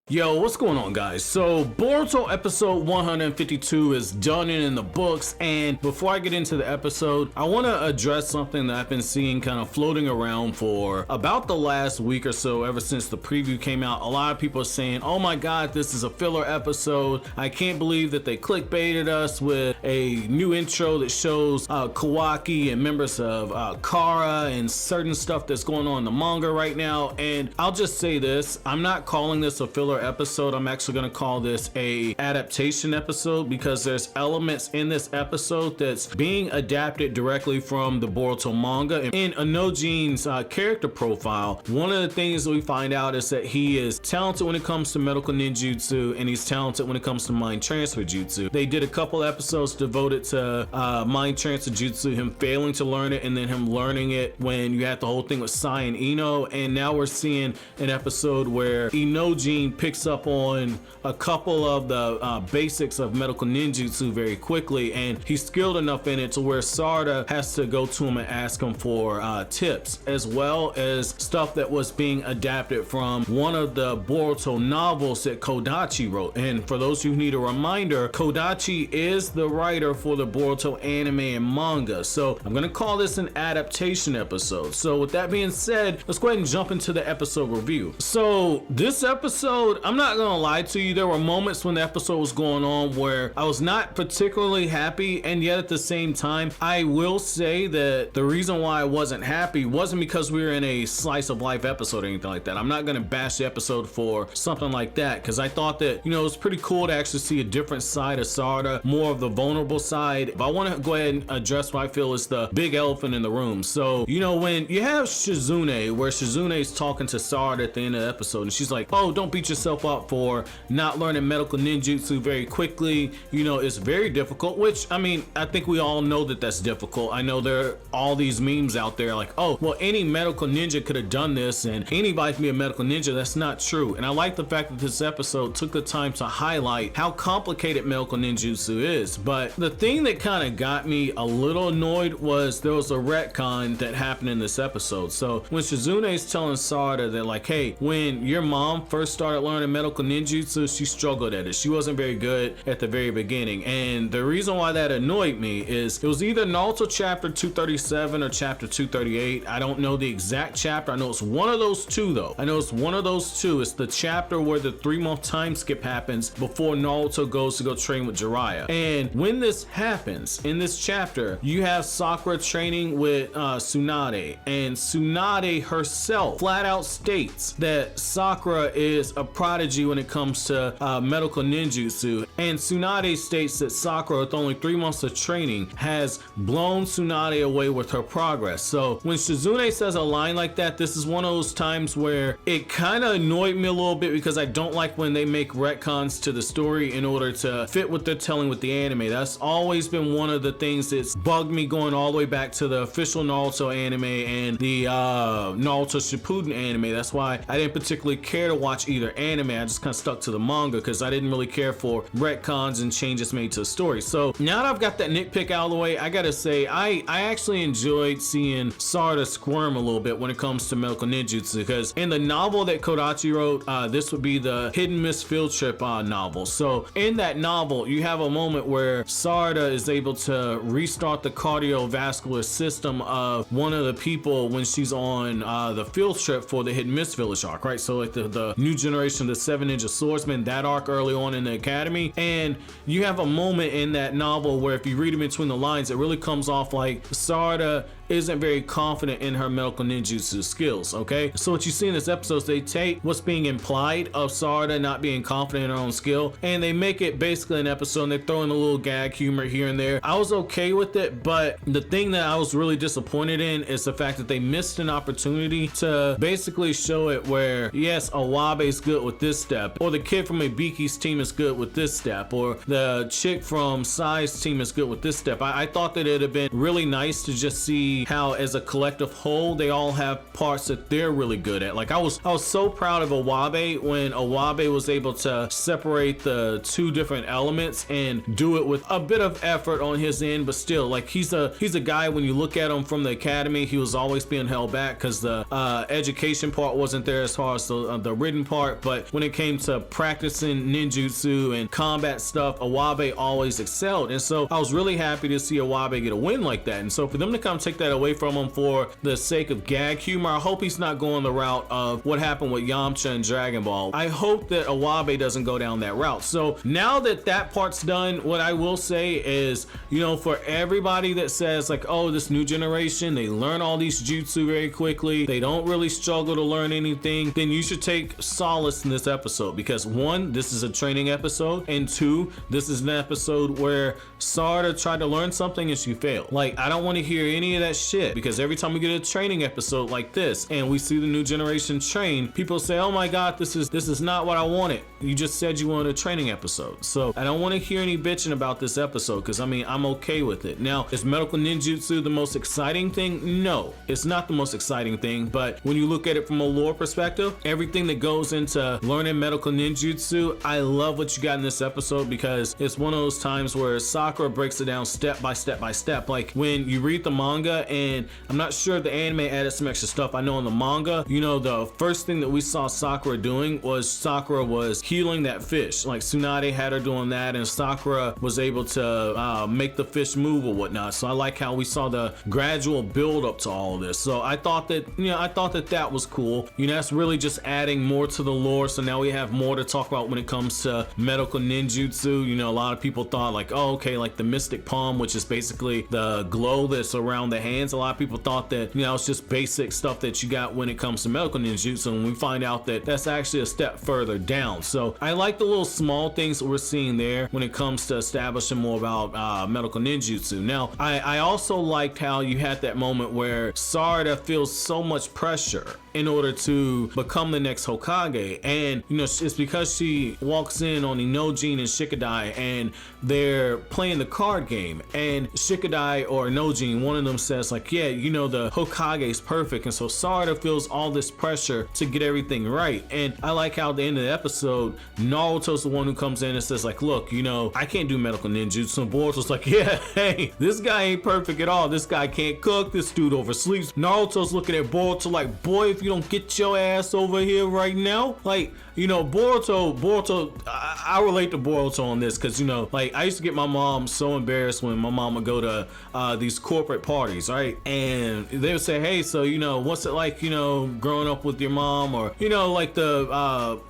Yo, what's going on, guys? So Boruto episode 152 is done and in the books, and before I get into the episode, I want to address something that I've been seeing kind of floating around for about the last week or so, ever since the preview came out. A lot of people are saying, oh my god, this is a filler episode. I can't believe that they clickbaited us with a new intro that shows Kawaki and members of Kara and certain stuff that's going on in the manga right now. And I'll just say this, I'm not calling this a filler episode. I'm actually going to call this a adaptation episode, because there's elements in this episode that's being adapted directly from the Boruto manga. In Inojin's character profile, one of the things that we find out is that he is talented when it comes to medical ninjutsu, and he's talented when it comes to mind transfer jutsu. They did a couple episodes devoted to mind transfer jutsu, him failing to learn it and then him learning it when you had the whole thing with Sai and Ino, and now we're seeing an episode where Inojin picks up on a couple of the basics of medical ninjutsu very quickly, and he's skilled enough in it to where Sarada has to go to him and ask him for tips, as well as stuff that was being adapted from one of the Boruto novels that Kodachi wrote. And for those who need a reminder, Kodachi is the writer for the Boruto anime and manga, so I'm gonna call this an adaptation episode. So with that being said, let's go ahead and jump into the episode review. So this episode, I'm not gonna lie to you, there were moments when the episode was going on where I was not particularly happy, and yet at the same time, I will say that the reason why I wasn't happy wasn't because we were in a slice of life episode or anything like that. I'm not gonna bash the episode for something like that, because I thought that, you know, it was pretty cool to actually see a different side of Sarada, more of the vulnerable side. But I want to go ahead and address what I feel is the big elephant in the room. So, you know, when you have Shizune, where Shizune's talking to Sarada at the end of the episode, and she's like, oh, don't beat yourself up for not learning medical ninjutsu very quickly. You know, it's very difficult, which, I mean, I think we all know that that's difficult. I know there are all these memes out there like, oh, well, any medical ninja could have done this and anybody can be a medical ninja. That's not true. And I like the fact that this episode took the time to highlight how complicated medical ninjutsu is. But the thing that kind of got me a little annoyed was there was a retcon that happened in this episode. So when Shizune's telling Sarada that, like, hey, when your mom first started learning medical ninjutsu, she struggled at it. She wasn't very good at the very beginning. And the reason why that annoyed me is it was either Naruto chapter 237 or chapter 238. I don't know the exact chapter. I know it's one of those two, though. I know it's one of those two. It's the chapter where the 3-month time skip happens before Naruto goes to go train with Jiraiya. And when this happens in this chapter, you have Sakura training with Tsunade, and Tsunade herself flat out states that Sakura is a prodigy when it comes to medical ninjutsu, and Tsunade states that Sakura, with only 3 months of training, has blown Tsunade away with her progress. So when Shizune says a line like that, this is one of those times where it kind of annoyed me a little bit, because I don't like when they make retcons to the story in order to fit what they're telling with the anime. That's always been one of the things that's bugged me going all the way back to the official Naruto anime and the Naruto Shippuden anime. That's why I didn't particularly care to watch either anime. I just kind of stuck to the manga because I didn't really care for retcons and changes made to the story. So now that I've got that nitpick out of the way, I gotta say I actually enjoyed seeing Sarada squirm a little bit when it comes to medical ninjutsu, because in the novel that Kodachi wrote, this would be the Hidden Miss Field Trip novel. So in that novel, you have a moment where Sarada is able to restart the cardiovascular system of one of the people when she's on the field trip for the Hidden Miss Village arc, right? So like the new generation of the 7 Ninja Swordsman, that arc early on in the academy. And you have a moment in that novel where if you read in between the lines, it really comes off like Sarada isn't very confident in her medical ninjutsu skills, okay? So what you see in this episode is they take what's being implied of Sarada not being confident in her own skill, and they make it basically an episode, and they throw in a little gag humor here and there. I was okay with it, but the thing that I was really disappointed in is the fact that they missed an opportunity to basically show it where, yes, Awabe's good with this step, or the kid from Ibiki's team is good with this step, or the chick from Sai's team is good with this step. I thought that it'd have been really nice to just see see how as a collective whole, they all have parts that they're really good at. Like I was so proud of Wasabi when Wasabi was able to separate the two different elements and do it with a bit of effort on his end, but still, like he's a guy, when you look at him from the academy, he was always being held back because the education part wasn't there as far as the written part, but when it came to practicing ninjutsu and combat stuff, Wasabi always excelled. And so I was really happy to see Wasabi get a win like that. And so for them to come take that away from him for the sake of gag humor, I hope he's not going the route of what happened with Yamcha and Dragon Ball. I hope that Wasabi doesn't go down that route. So now that that part's done, what I will say is, you know, for everybody that says like, oh, this new generation, they learn all these jutsu very quickly, they don't really struggle to learn anything, then you should take solace in this episode, because one, this is a training episode, and two, this is an episode where Sarada tried to learn something and she failed. Like, I don't want to hear any of that shit, because every time we get a training episode like this and we see the new generation train, people say, oh my god, this is not what I wanted. You just said you wanted a training episode. So I don't want to hear any bitching about this episode, because I mean, I'm okay with it. Now, is Medical Ninjutsu the most exciting thing? No, it's not the most exciting thing, but when you look at it from a lore perspective, everything that goes into learning Medical Ninjutsu, I love what you got in this episode, because it's one of those times where Sakura breaks it down step by step by step. Like when you read the manga, and I'm not sure if the anime added some extra stuff, I know in the manga, you know, the first thing that we saw Sakura doing was Sakura was healing that fish. Like Tsunade had her doing that, and Sakura was able to make the fish move or whatnot. So I like how we saw the gradual build up to all of this. So I thought that, you know, I thought that that was cool. You know, that's really just adding more to the lore. So now we have more to talk about when it comes to Medical Ninjutsu. You know, a lot of people thought like, oh, okay, like the Mystic Palm, which is basically the glow that's around the hands. A lot of people thought that, you know, it's just basic stuff that you got when it comes to Medical Ninjutsu, and we find out that that's actually a step further down. So I like the little small things that we're seeing there when it comes to establishing more about Medical Ninjutsu. Now, I also liked how you had that moment where Sarada feels so much pressure in order to become the next Hokage, and you know, it's because she walks in on Inojin and Shikadai and they're playing the card game, and Shikadai or Inojin, one of them says like, yeah, you know, the Hokage is perfect, and so Sarada feels all this pressure to get everything right. And I like how at the end of the episode, Naruto's the one who comes in and says like, look, you know, I can't do Medical Ninjutsu, and Boruto's like, yeah, hey, this guy ain't perfect at all, this guy can't cook, this dude oversleeps. Naruto's looking at Boruto like, boy, if you don't get your ass over here right now. Like, you know, Boruto, I relate to Boruto on this, because, you know, like I used to get my mom so embarrassed when my mom would go to these corporate parties, right? And they would say, hey, so, you know, what's it like, you know, growing up with your mom? Or, you know, like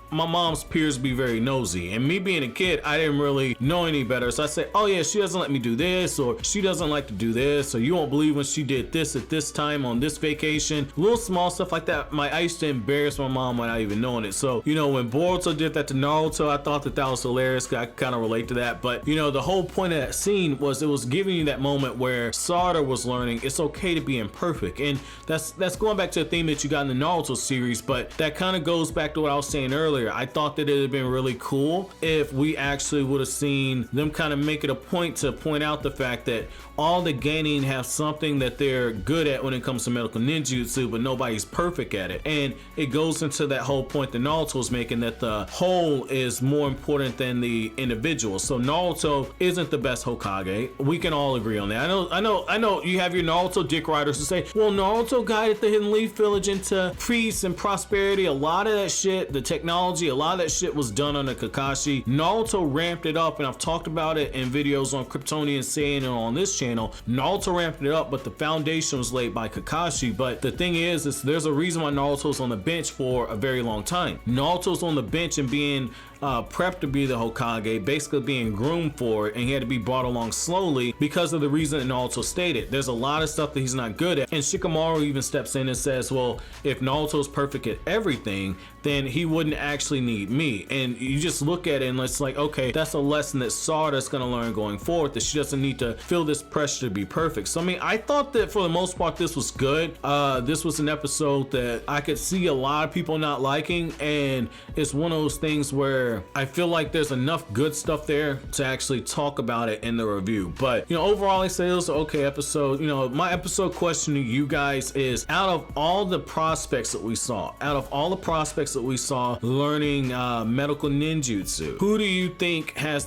my mom's peers be very nosy, and me being a kid, I didn't really know any better. So I say, oh yeah, she doesn't let me do this, or she doesn't like to do this, or you won't believe when she did this at this time on this vacation. Little small stuff like that. I used to embarrass my mom without even knowing it. So, you know, when Boruto did that to Naruto, I thought that was hilarious. I kind of relate to that. But, you know, the whole point of that scene was it was giving you that moment where Sarada was learning it's okay to be imperfect. And that's going back to the theme that you got in the Naruto series, but that kind of goes back to what I was saying earlier. I thought that it had been really cool if we actually would have seen them kind of make it a point to point out the fact that all the genin have something that they're good at when it comes to Medical Ninjutsu, but nobody's perfect at it. And it goes into that whole point that Naruto was making, that the whole is more important than the individual. So Naruto isn't the best Hokage. We can all agree on that. I know you have your Naruto dick riders who say, well, Naruto guided the Hidden Leaf Village into peace and prosperity. A lot of that shit, the technology, a lot of that shit was done under Kakashi. Naruto ramped it up, and I've talked about it in videos on Kryptonian Saiyan and on this channel. Naruto ramped it up, but the foundation was laid by Kakashi. But the thing is there's a reason why Naruto's on the bench for a very long time. Naruto's on the bench and being prepped to be the Hokage, basically being groomed for it, and he had to be brought along slowly because of the reason that Naruto stated. There's a lot of stuff that he's not good at, and Shikamaru even steps in and says, well, if Naruto's perfect at everything, then he wouldn't actually need me. And you just look at it and it's like, okay, that's a lesson that Sarada's gonna learn going forward, that she doesn't need to feel this pressure to be perfect. So I mean, I thought that for the most part this was good. This was an episode that I could see a lot of people not liking, and it's one of those things where where I feel like there's enough good stuff there to actually talk about it in the review. But overall, I say it was an okay episode. My episode question to you guys is, out of all the prospects that we saw, learning medical ninjutsu, who do you think has